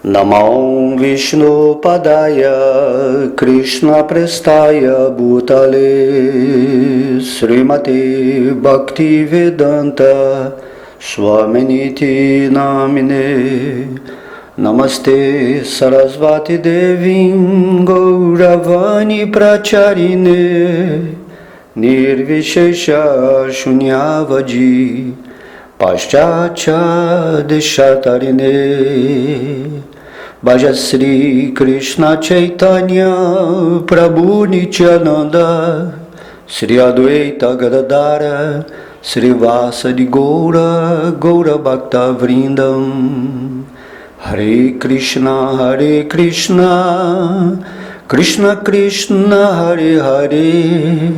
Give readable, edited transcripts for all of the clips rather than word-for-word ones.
Namo Vishnu Padaya Krishna Prestaya Bhutale Srimati Bhakti Vedanta Swaminiti Namine Namaste Sarasvati Devim Gauravani Pracharine Nirvishesha Shunyavadi Paschatya Deshatarine Bhajasri Krishna Chaitanya Prabhu Nityananda Sri Adwaita Gadadara Sri Vasadi Gaura Gaura Bhakta Vrindam Hare Krishna Krishna Krishna Hare Hare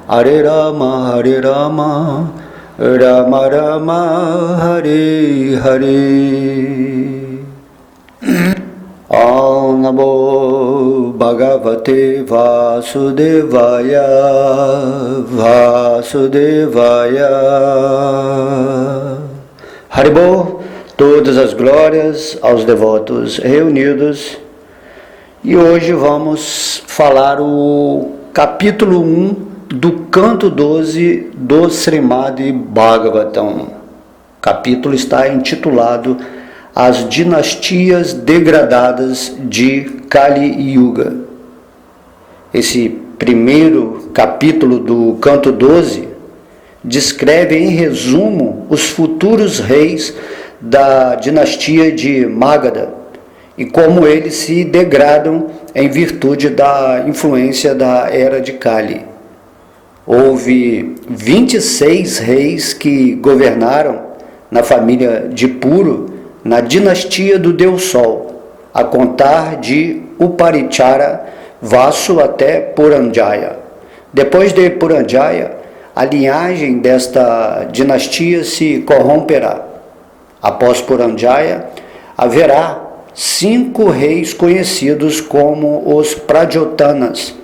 Hare Rama Rama Rama Hare Hare Om Namo Bhagavate Vasudevaya Haribol, todas as glórias aos devotos reunidos. E hoje vamos falar o capítulo 1 do canto 12 do Srimad Bhagavatam. O capítulo está intitulado As Dinastias Degradadas de Kali Yuga. Esse primeiro capítulo do canto 12 descreve em resumo os futuros reis da dinastia de Magadha e como eles se degradam em virtude da influência da era de Kali. Houve 26 reis que governaram na família de Puru, na dinastia do Deus Sol, a contar de Uparichara Vasu até Puranjaya. Depois de Puranjaya, a linhagem desta dinastia se corromperá. Após Puranjaya, haverá 5 reis conhecidos como os Prajotanas,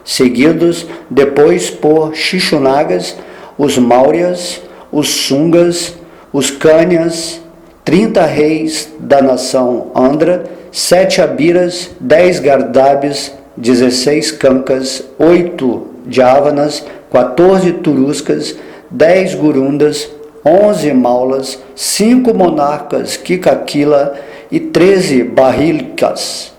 seguidos depois por Shishunagas, os Mauryas, os Sungas, os Kanyas, 30 reis da nação Andhra, 7 Abiras, 10 Gardabis, 16 Kankas, 8 Javanas, 14 Turuscas, 10 Gurundas, 11 Maulas, 5 monarcas Kikakila e 13 Bahilikas.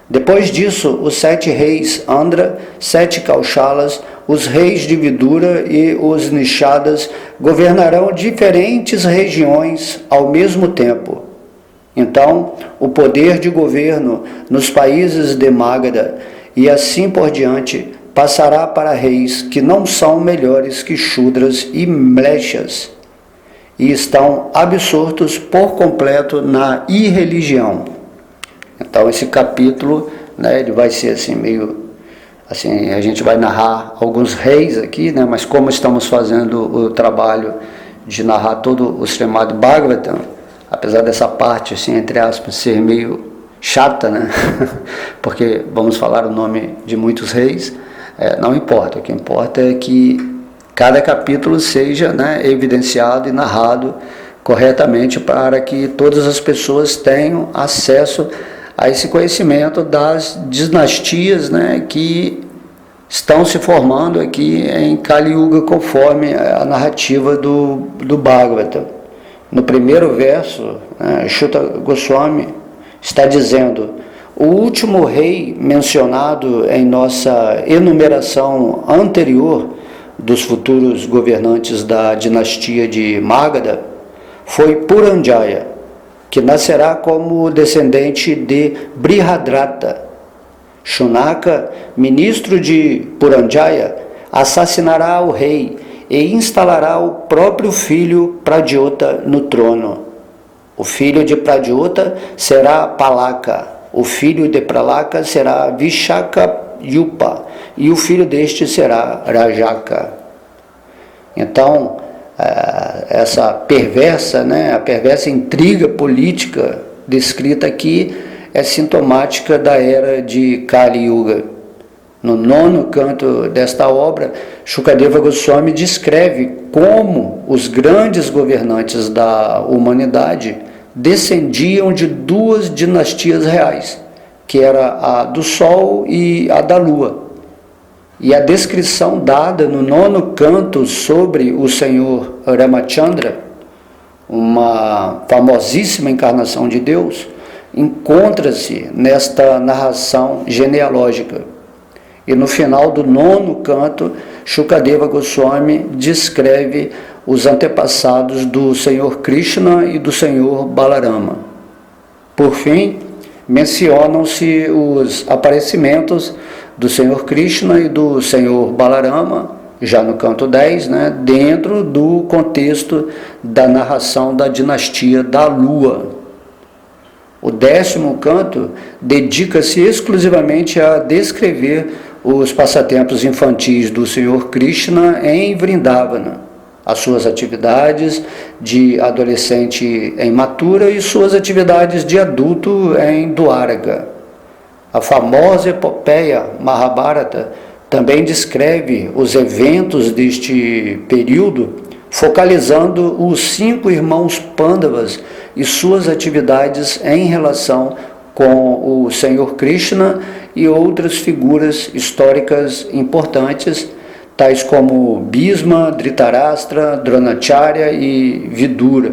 Depois disso, os 7 reis Andhra, 7 Kaushalas, os reis de Vidura e os Nishadas governarão diferentes regiões ao mesmo tempo. Então, o poder de governo nos países de Magadha e assim por diante passará para reis que não são melhores que Shudras e Mlechas e estão absortos por completo na irreligião. Então esse capítulo, ele vai ser assim meio assim, a gente vai narrar alguns reis aqui, mas como estamos fazendo o trabalho de narrar todo o Srimad Bhagavatam, apesar dessa parte assim, entre aspas, ser meio chata, porque vamos falar o nome de muitos reis, não importa, o que importa é que cada capítulo seja evidenciado e narrado corretamente para que todas as pessoas tenham acesso a esse conhecimento das dinastias que estão se formando aqui em Kali Yuga, conforme a narrativa do Bhagavatam. No primeiro verso, Shuta Goswami está dizendo: o último rei mencionado em nossa enumeração anterior dos futuros governantes da dinastia de Magadha foi Puranjaya, que nascerá como descendente de Brihadrata. Shunaka, ministro de Puranjaya, assassinará o rei e instalará o próprio filho Pradyota no trono. O filho de Pradyota será Palaka, o filho de Palaka será Vishakayupa e o filho deste será Rajaka. Então, essa perversa, a perversa intriga política descrita aqui é sintomática da era de Kali Yuga. No 9º canto desta obra, Shukadeva Goswami descreve como os grandes governantes da humanidade descendiam de duas dinastias reais, que era a do Sol e a da Lua. E a descrição dada no 9º canto sobre o Senhor Ramachandra, uma famosíssima encarnação de Deus, encontra-se nesta narração genealógica. E no final do 9º canto, Shukadeva Goswami descreve os antepassados do Senhor Krishna e do Senhor Balarama. Por fim, mencionam-se os aparecimentos do Senhor Krishna e do Senhor Balarama, já no canto 10, dentro do contexto da narração da dinastia da Lua. O 10º canto dedica-se exclusivamente a descrever os passatempos infantis do Senhor Krishna em Vrindavana, as suas atividades de adolescente em Mathura e suas atividades de adulto em Dwaraka. A famosa epopeia Mahabharata também descreve os eventos deste período, focalizando os 5 irmãos Pandavas e suas atividades em relação com o Senhor Krishna e outras figuras históricas importantes, tais como Bhisma, Dhritarashtra, Dronacharya e Vidura.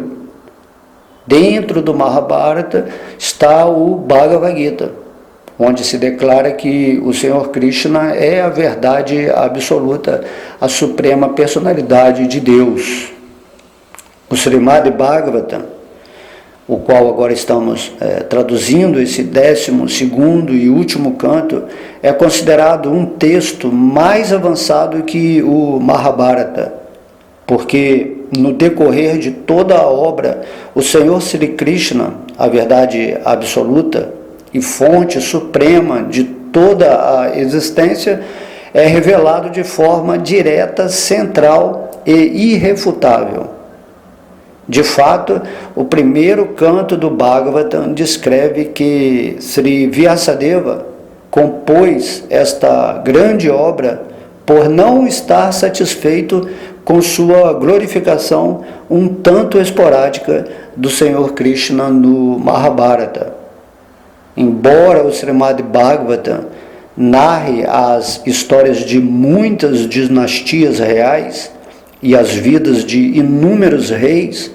Dentro do Mahabharata está o Bhagavad Gita, onde se declara que o Senhor Krishna é a verdade absoluta, a suprema personalidade de Deus. O Srimad Bhagavatam, o qual agora estamos traduzindo, esse 12º e último canto, é considerado um texto mais avançado que o Mahabharata, porque no decorrer de toda a obra, o Senhor Sri Krishna, a verdade absoluta e fonte suprema de toda a existência, é revelado de forma direta, central e irrefutável. De fato, o 1º canto do Bhagavatam descreve que Sri Vyasadeva compôs esta grande obra por não estar satisfeito com sua glorificação um tanto esporádica do Senhor Krishna no Mahabharata. Embora o Srimad Bhagavatam narre as histórias de muitas dinastias reais e as vidas de inúmeros reis,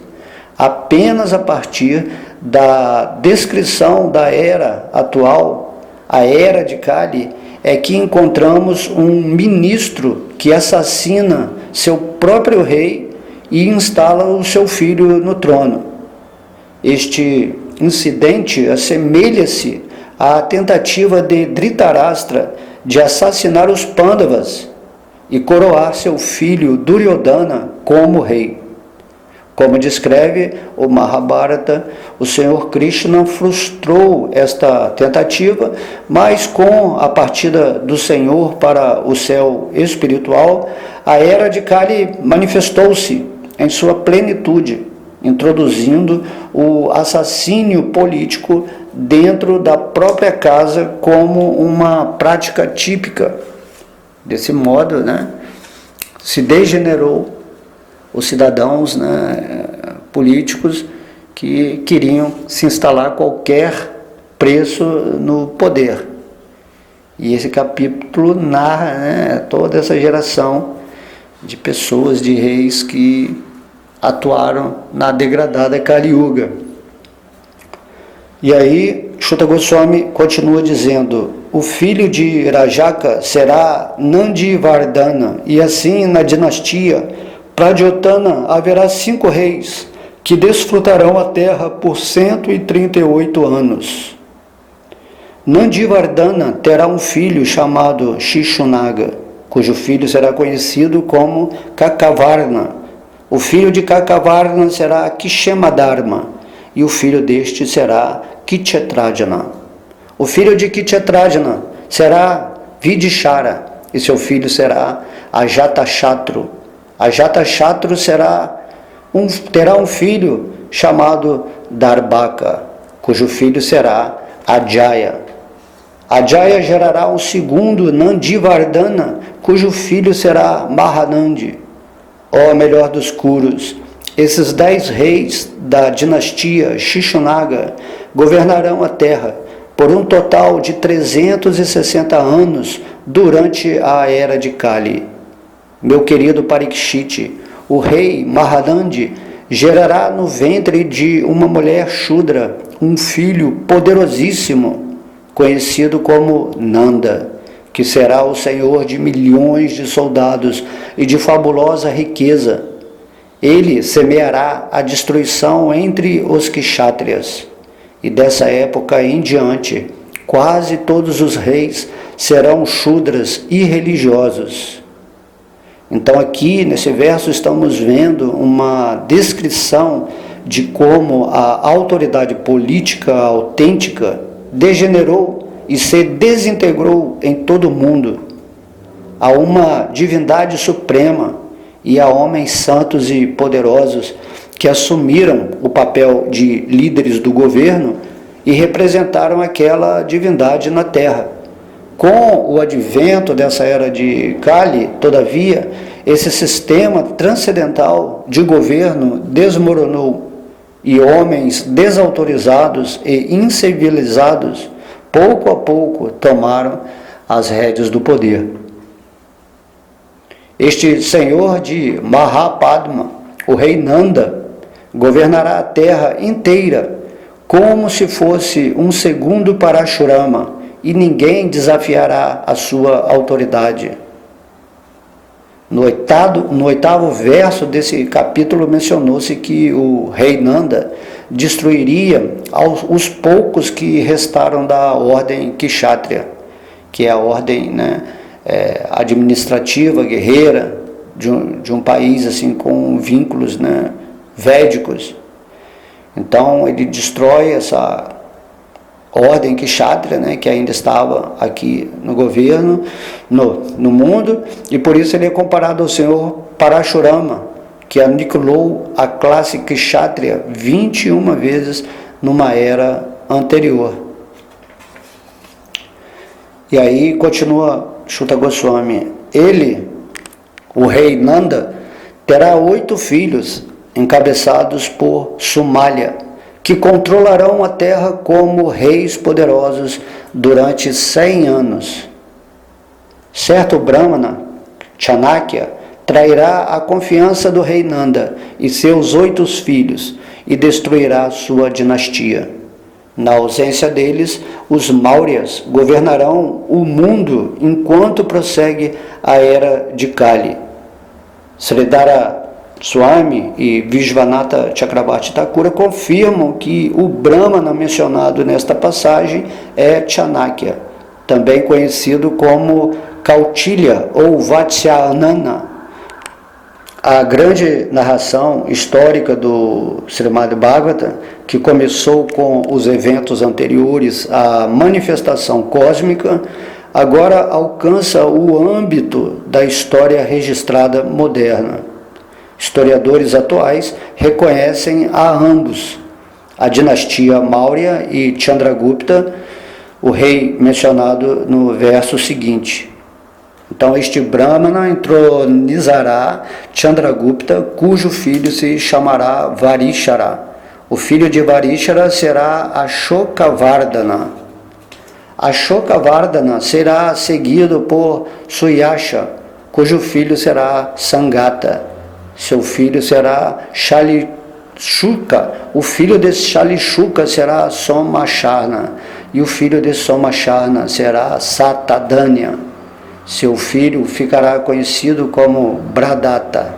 apenas a partir da descrição da era atual, a era de Kali, é que encontramos um ministro que assassina seu próprio rei e instala o seu filho no trono. Este incidente assemelha-se à tentativa de Dhritarashtra de assassinar os Pandavas e coroar seu filho Duryodhana como rei. Como descreve o Mahabharata, o Senhor Krishna frustrou esta tentativa, mas com a partida do Senhor para o céu espiritual, a era de Kali manifestou-se em sua plenitude, introduzindo o assassínio político dentro da própria casa como uma prática típica. Desse modo, se degenerou os cidadãos políticos que queriam se instalar a qualquer preço no poder. E esse capítulo narra toda essa geração de pessoas, de reis que atuaram na degradada Kali Yuga. E aí, Shuta Goswami continua dizendo: o filho de Rajaka será Nandivardhana, e assim na dinastia Pradyotana haverá 5 reis, que desfrutarão a terra por 138 anos. Nandivardhana terá um filho chamado Shishunaga, cujo filho será conhecido como Kakavarna. O filho de Kakavarna será Kishemadharma, e o filho deste será Kichetrajana. O filho de Kichetrajana será Vidishara, e seu filho será Ajatashatru. Ajatashatru terá um filho chamado Darbaka, cujo filho será Ajaya. Ajaya gerará um segundo Nandivardhana, cujo filho será Mahanandi. Ó melhor dos Kurus, Esses 10 reis da dinastia Shishanaga governarão a terra por um total de 360 anos durante a era de Kali. Meu querido Parikshit, o rei Mahanandi gerará no ventre de uma mulher Shudra um filho poderosíssimo, conhecido como Nanda, que será o senhor de milhões de soldados e de fabulosa riqueza. Ele semeará a destruição entre os Kshatriyas, e dessa época em diante, quase todos os reis serão Shudras irreligiosos. Então aqui nesse verso estamos vendo uma descrição de como a autoridade política autêntica degenerou e se desintegrou em todo o mundo. Há uma divindade suprema e há homens santos e poderosos que assumiram o papel de líderes do governo e representaram aquela divindade na terra. Com o advento dessa era de Kali, todavia, esse sistema transcendental de governo desmoronou e homens desautorizados e incivilizados, pouco a pouco, tomaram as rédeas do poder. Este senhor de Mahapadma, o rei Nanda, governará a terra inteira como se fosse um segundo Parashurama, e ninguém desafiará a sua autoridade. No oitavo verso desse capítulo mencionou-se que o rei Nanda destruiria os poucos que restaram da ordem Kshatriya, que é a ordem administrativa, guerreira, de um país assim, com vínculos védicos. Então ele destrói essa ordem Kshatriya, que ainda estava aqui no governo, no mundo, e por isso ele é comparado ao senhor Parashurama, que aniquilou a classe Kshatriya 21 vezes numa era anterior. E aí continua Shuta Goswami, ele, o rei Nanda, terá 8 filhos, encabeçados por Sumalya, que controlarão a terra como reis poderosos durante 100 anos. Certo Brahmana, Chanakya, trairá a confiança do rei Nanda e seus 8 filhos e destruirá sua dinastia. Na ausência deles, os Mauryas governarão o mundo enquanto prossegue a era de Kali. Sridhara Swami e Vishwanatha Chakrabarti Thakura confirmam que o Brahmana mencionado nesta passagem é Chanakya, também conhecido como Kautilya ou Vatsyanana. A grande narração histórica do Srimad Bhagavatam, que começou com os eventos anteriores à manifestação cósmica, agora alcança o âmbito da história registrada moderna. Historiadores atuais reconhecem a ambos, a dinastia Maurya e Chandragupta, o rei mencionado no verso seguinte. Então este Brahmana entronizará Chandragupta, cujo filho se chamará Varishara. O filho de Varishara será Ashokavardhana. Ashokavardhana será seguido por Suyasha, cujo filho será Sangata. Seu filho será Shalishuka. O filho de Shalishuka será Somasharna. E o filho de Somasharna será Satadanya. Seu filho ficará conhecido como Bradata.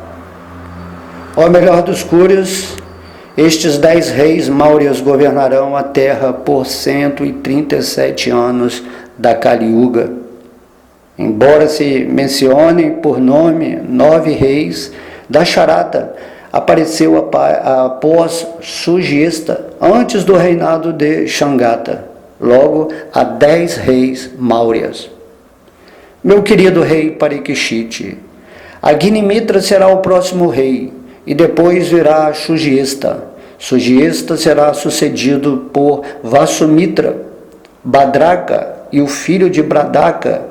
Ó melhor dos Cúrios, estes 10 reis Mauryas governarão a terra por 137 anos da Kali Yuga. Embora se mencionem por nome 9 reis, Dasharata apareceu após Sugesta, antes do reinado de Shangata. Logo, há 10 reis Mauryas. Meu querido rei Parikshit, Agnimitra será o próximo rei, e depois virá Sugesta. Sugesta será sucedido por Vasumitra, Badraka e o filho de Bradaka,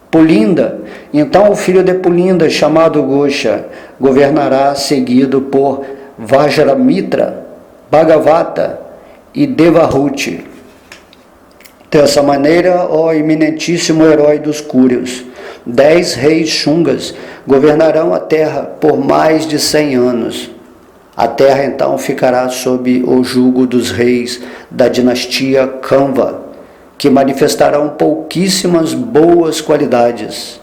Pulinda. Então o filho de Pulinda, chamado Gosha, governará seguido por Vajramitra, Bhagavata e Devahuti. Dessa maneira, ó eminentíssimo herói dos Cúrios, 10 reis Shungas governarão a terra por mais de 100 anos. A terra então ficará sob o jugo dos reis da dinastia Kanva, que manifestarão pouquíssimas boas qualidades.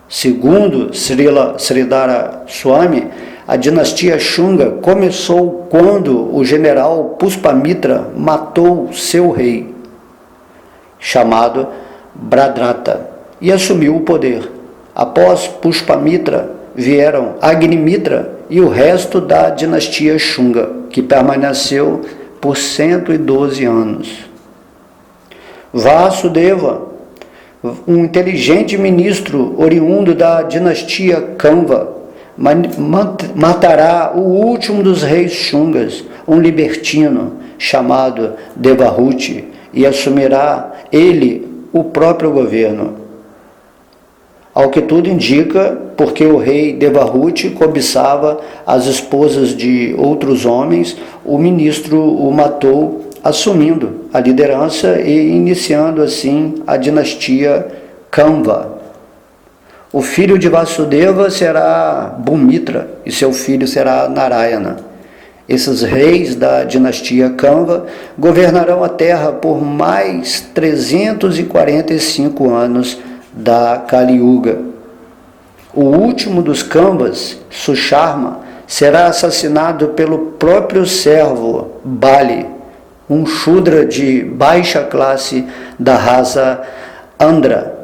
Segundo Sridhara Swami, a dinastia Shunga começou quando o general Puspamitra matou seu rei, chamado Bhadrata, e assumiu o poder. Após Puspamitra vieram Agnimitra e o resto da dinastia Shunga, que permaneceu por 112 anos. Vasudeva, um inteligente ministro oriundo da dinastia Kanva, matará o último dos reis Shungas, um libertino chamado Devahuti, e assumirá ele o próprio governo. Ao que tudo indica, porque o rei Devahuti cobiçava as esposas de outros homens, o ministro o matou, assumindo a liderança e iniciando assim a dinastia Kanva. O filho de Vasudeva será Bhumitra e seu filho será Narayana. Esses reis da dinastia Kanva governarão a terra por mais 345 anos da Kali Yuga. O último dos Kanvas, Susharma, será assassinado pelo próprio servo Bali, um Shudra de baixa classe da raça Andhra.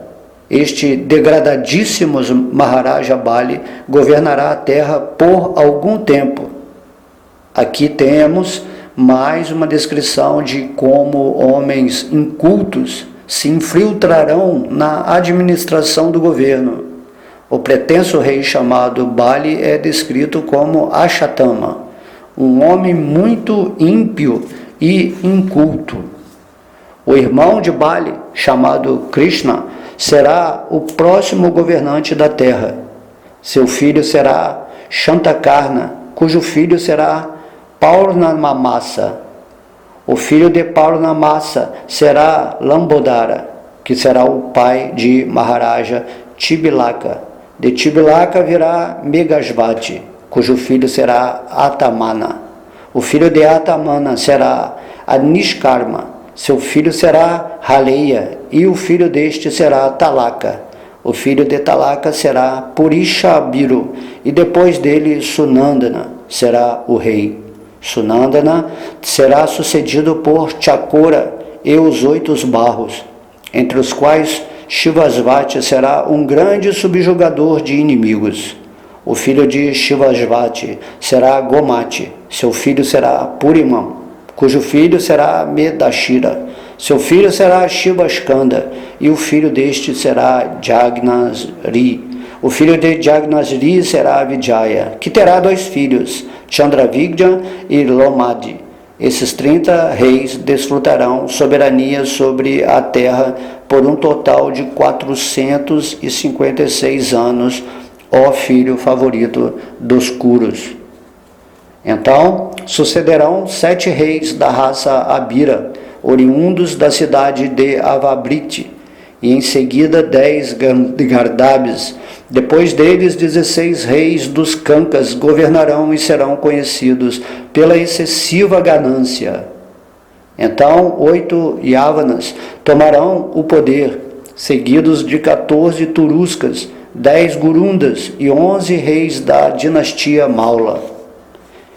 Este degradadíssimo Maharaja Bali governará a terra por algum tempo. Aqui temos mais uma descrição de como homens incultos se infiltrarão na administração do governo. O pretenso rei chamado Bali é descrito como Ashatama, um homem muito ímpio e inculto. O irmão de Bali, chamado Krishna, será o próximo governante da terra. Seu filho será Shantakarna, cujo filho será Purnamamasa. O filho de Purnamasa será Lambodara, que será o pai de Maharaja Tibilaka. De Tibilaka virá Meghasvati, cujo filho será Atamana. O filho de Atamana será Anishkarma. Seu filho será Haleya, e o filho deste será Talaka. O filho de Talaka será Purishabiru, e depois dele Sunandana será o rei. Sunandana será sucedido por Chakora e os 8 barros, entre os quais Shivasvati será um grande subjugador de inimigos. O filho de Shivasvati será Gomati, seu filho será Purimam, cujo filho será Medashira. Seu filho será Shivaskanda, e o filho deste será Jagnasri. O filho de Jagnasri será Vijaya, que terá 2 filhos, Chandravigya e Lomadi. Esses 30 reis desfrutarão soberania sobre a terra por um total de 456 anos, ó filho favorito dos Kurus. Então sucederão 7 reis da raça Abira, oriundos da cidade de Avabriti, e em seguida 10 Gardabis. Depois deles 16 reis dos Kankas governarão e serão conhecidos pela excessiva ganância. Então 8 Yavanas tomarão o poder, seguidos de 14 Turuscas, 10 Gurundas e 11 reis da dinastia Maula.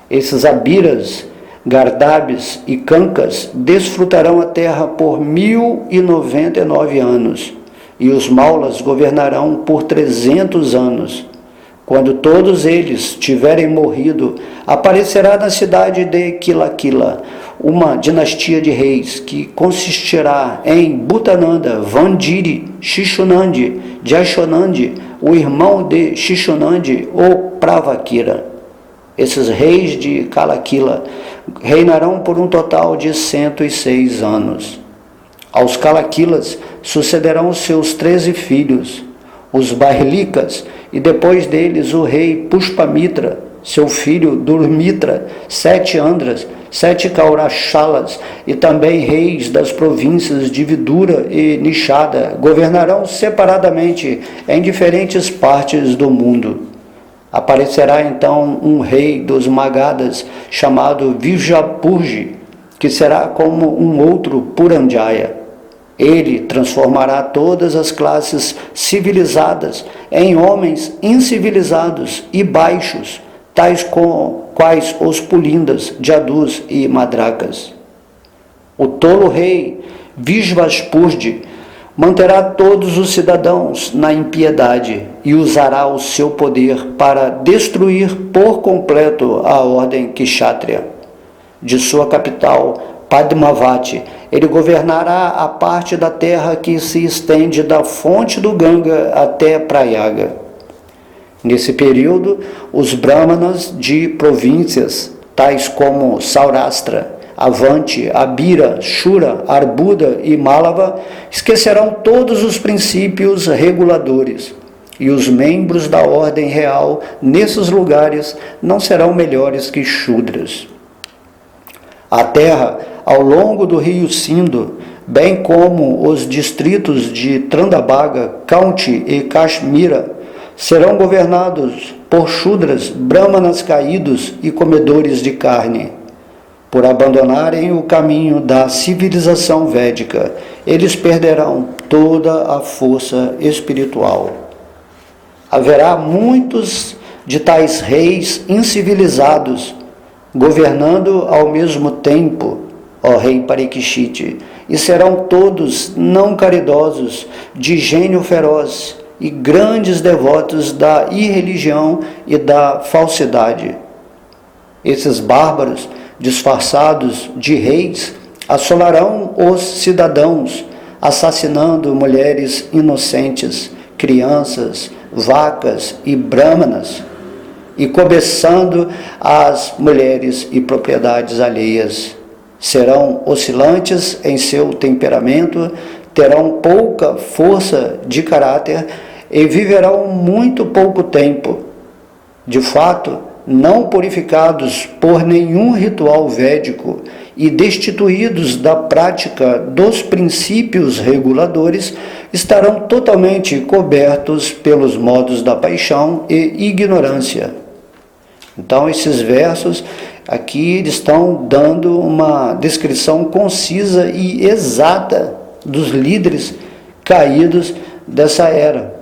Esses Abiras, Gardabis e Kankas desfrutarão a terra por 1099 anos, e os Maulas governarão por 300 anos. Quando todos eles tiverem morrido, aparecerá na cidade de Kilakila uma dinastia de reis que consistirá em Bhutananda, Vandiri, Shishunandi, Jashonandi, o irmão de Shishunandi, ou Pravakira. Esses reis de Kalakila reinarão por um total de 106 anos. Aos Kalakilas sucederão seus 13 filhos, os Bahrilikas, e depois deles o rei Puspamitra, seu filho Durmitra, 7 Andras, 7 Kaurachalas e também reis das províncias de Vidura e Nishada governarão separadamente em diferentes partes do mundo. Aparecerá então um rei dos Magadas chamado Vijapurji, que será como um outro Puranjaya. Ele transformará todas as classes civilizadas em homens incivilizados e baixos, tais quais os Pulindas, Jadus e Madrakas. O tolo rei Vishvaspurji manterá todos os cidadãos na impiedade e usará o seu poder para destruir por completo a ordem Kshatriya. De sua capital, Padmavati, ele governará a parte da terra que se estende da fonte do Ganga até Prayaga. Nesse período, os brahmanas de províncias, tais como Saurashtra, Avanti, Abira, Shura, Arbuda e Malava, esquecerão todos os princípios reguladores, e os membros da ordem real nesses lugares não serão melhores que Shudras. A terra, ao longo do rio Sindhu, bem como os distritos de Trandabhaga, Kaunti e Kashmira, serão governados por Shudras, brahmanas caídos e comedores de carne. Por abandonarem o caminho da civilização védica, eles perderão toda a força espiritual. Haverá muitos de tais reis incivilizados, governando ao mesmo tempo, ó rei Parikshit, e serão todos não caridosos, de gênio feroz e grandes devotos da irreligião e da falsidade. Esses bárbaros, disfarçados de reis, assolarão os cidadãos, assassinando mulheres inocentes, crianças, vacas e brahmanas, e cobiçando as mulheres e propriedades alheias. Serão oscilantes em seu temperamento, terão pouca força de caráter e viverão muito pouco tempo. De fato, não purificados por nenhum ritual védico e destituídos da prática dos princípios reguladores, estarão totalmente cobertos pelos modos da paixão e ignorância. Então, esses versos aqui estão dando uma descrição concisa e exata dos líderes caídos dessa era.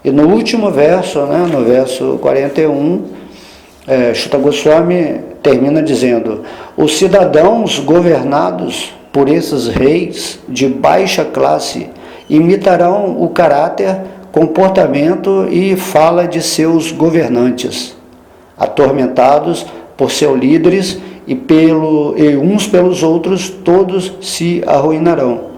E no último verso, no verso 41, Shuta Goswami termina dizendo: os cidadãos governados por esses reis de baixa classe imitarão o caráter, comportamento e fala de seus governantes, atormentados por seus líderes e uns pelos outros, todos se arruinarão.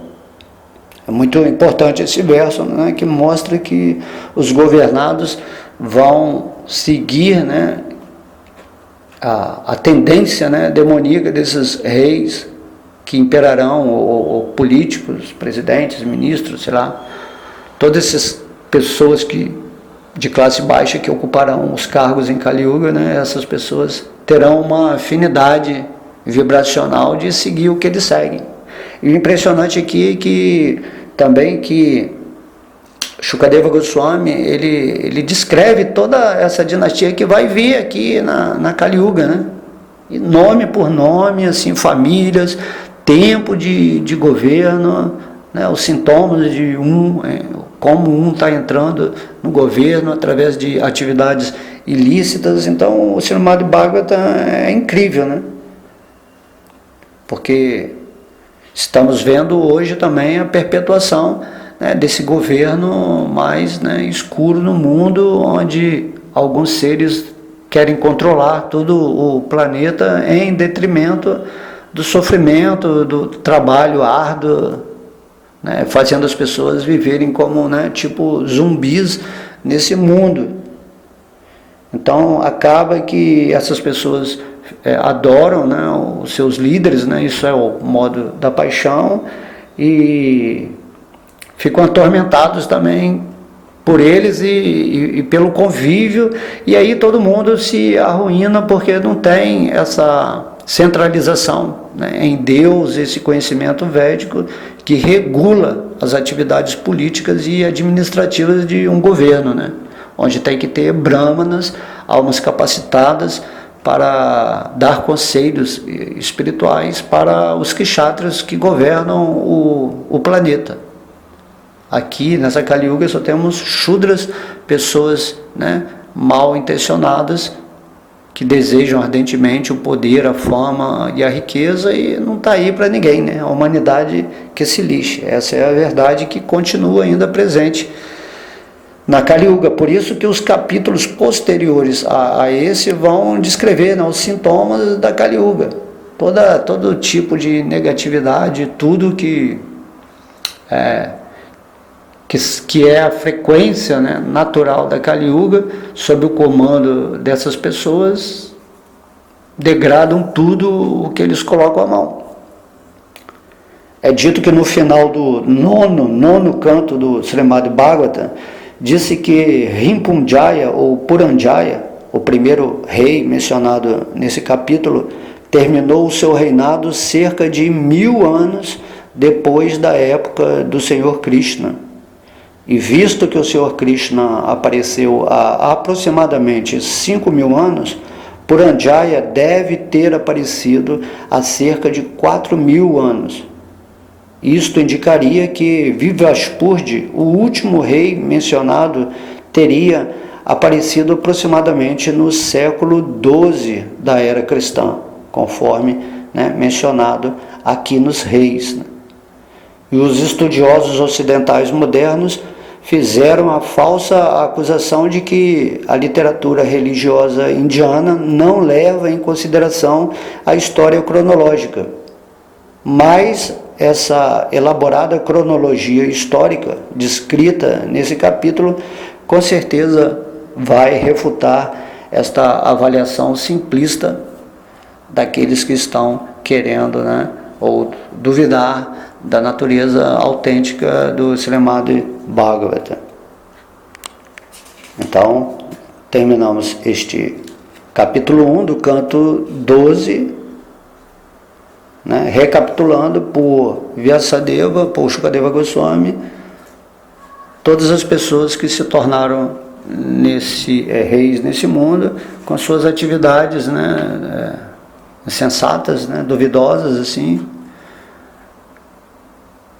É muito importante esse verso, que mostra que os governados vão seguir a tendência demoníaca desses reis que imperarão, ou políticos, presidentes, ministros, sei lá, todas essas pessoas de classe baixa que ocuparão os cargos em Kali Yuga, essas pessoas terão uma afinidade vibracional de seguir o que eles seguem. E o impressionante aqui é que Shukadeva Goswami, ele descreve toda essa dinastia que vai vir aqui na Kali Yuga, e nome por nome, assim, famílias, tempo de governo, os sintomas de como um está entrando no governo através de atividades ilícitas. Então, o Srimad Bhagavatam é incrível, porque estamos vendo hoje também a perpetuação desse governo mais escuro no mundo, onde alguns seres querem controlar todo o planeta em detrimento do sofrimento, do trabalho árduo, fazendo as pessoas viverem como tipo zumbis nesse mundo. Então acaba que essas pessoas adoram os seus líderes, isso é o modo da paixão, e ficam atormentados também por eles e pelo convívio, e aí todo mundo se arruína porque não tem essa centralização, né, em Deus, esse conhecimento védico que regula as atividades políticas e administrativas de um governo, né, onde tem que ter brahmanas, almas capacitadas para dar conselhos espirituais para os kshatras que governam o planeta. Aqui nessa Kali Yuga só temos shudras, pessoas, né, mal intencionadas, que desejam ardentemente o poder, a fama e a riqueza, e não está aí para ninguém, né? A humanidade que se lixe. Essa é a verdade que continua ainda presente na Kali Yuga. Por isso que os capítulos posteriores a esse vão descrever, né, os sintomas da Kali Yuga. Todo tipo de negatividade, tudo que é a frequência, né, natural da Kali Yuga, sob o comando dessas pessoas, degradam tudo o que eles colocam à mão. É dito que no final do nono canto do Srimad Bhagavatam, disse que Rimpunjaya ou Puranjaya, o primeiro rei mencionado nesse capítulo, terminou o seu reinado cerca de 1000 anos depois da época do Senhor Krishna. E visto que o Senhor Krishna apareceu há aproximadamente 5000 anos, Puranjaya deve ter aparecido há cerca de 4000 anos. Isto indicaria que Vivaspurdi, o último rei mencionado, teria aparecido aproximadamente no século XII da era cristã, conforme, né, mencionado aqui nos reis. E os estudiosos ocidentais modernos fizeram a falsa acusação de que a literatura religiosa indiana não leva em consideração a história cronológica. Mas essa elaborada cronologia histórica descrita nesse capítulo, com certeza vai refutar esta avaliação simplista daqueles que estão querendo, né, ou duvidar da natureza autêntica do Srimad Bhagavatam. Então, terminamos este capítulo 1 do canto 12, né, recapitulando por Vyasadeva, por Shukadeva Goswami, todas as pessoas que se tornaram reis nesse mundo, com suas atividades, né, insensatas, né, duvidosas, assim.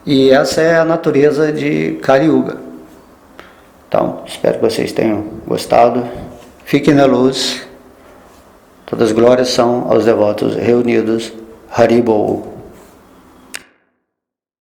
E essa é a natureza de Kali Yuga. Então, espero que vocês tenham gostado. Fiquem na luz. Todas as glórias são aos devotos reunidos. Haribol.